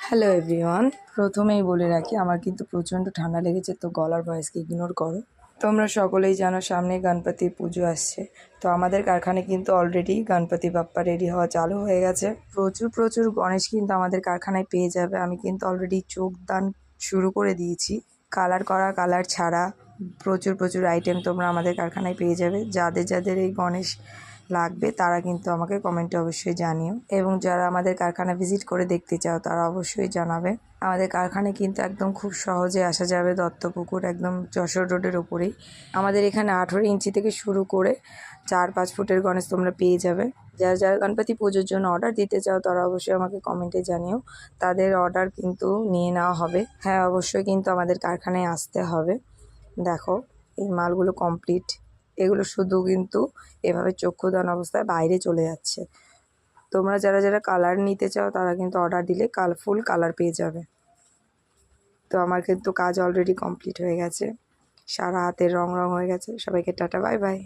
Hello everyone, প্রথমেই বলে রাখি আমার কিন্তু প্রচণ্ড ঠান্ডা লেগেছে, তো গলার ভয়েসকে ইগনোর করো। তোমরা সকলেই জানো সামনে গণপতি পুজো আসছে, তো আমাদের কারখানায় কিন্তু অলরেডি গণপতি বাপ্পা রেডি হওয়া চালু হয়ে গেছে। প্রচুর প্রচুর গণেশ কিন্তু আমাদের কারখানায় পেয়ে যাবে। আমি কিন্তু অলরেডি চোখদান শুরু করে দিয়েছি। কালার করা, কালার ছাড়া প্রচুর প্রচুর আইটেম তোমরা আমাদের কারখানায় পেয়ে যাবে। যাদের যাদের এই গণেশ লাগবে তারা কিন্তু আমাকে কমেন্টে অবশ্যই জানিও, এবং যারা আমাদের কারখানা ভিজিট করে দেখতে চাও তারা অবশ্যই জানাবে। আমাদের কারখানায় কিন্তু একদম খুব সহজে আসা যাবে, দত্তপুকুর একদম যশোর রোডের ওপরেই। আমাদের এখানে 18 ইঞ্চি থেকে শুরু করে 4-5 ফুটের গণেশ তোমরা পেয়ে যাবে। যারা যারা গণপতি পুজোর জন্য অর্ডার দিতে চাও তারা অবশ্যই আমাকে কমেন্টে জানিও, তাদের অর্ডার কিন্তু নিয়ে নেওয়া হবে। হ্যাঁ, অবশ্যই কিন্তু আমাদের কারখানায় আসতে হবে। দেখো এই মালগুলো কমপ্লিট, এগুলো শুধু কিন্তু এভাবে চক্ষুদান অবস্থায় বাইরে চলে যাচ্ছে। তোমরা যারা যারা কালার নিতে চাও তারা কিন্তু অর্ডার দিলে ফুল কালার পেয়ে যাবে। তো আমার কিন্তু কাজ অলরেডি কমপ্লিট হয়ে গেছে, সারা হাতের রং হয়ে গেছে। সবাইকে টাটা, বাই বাই।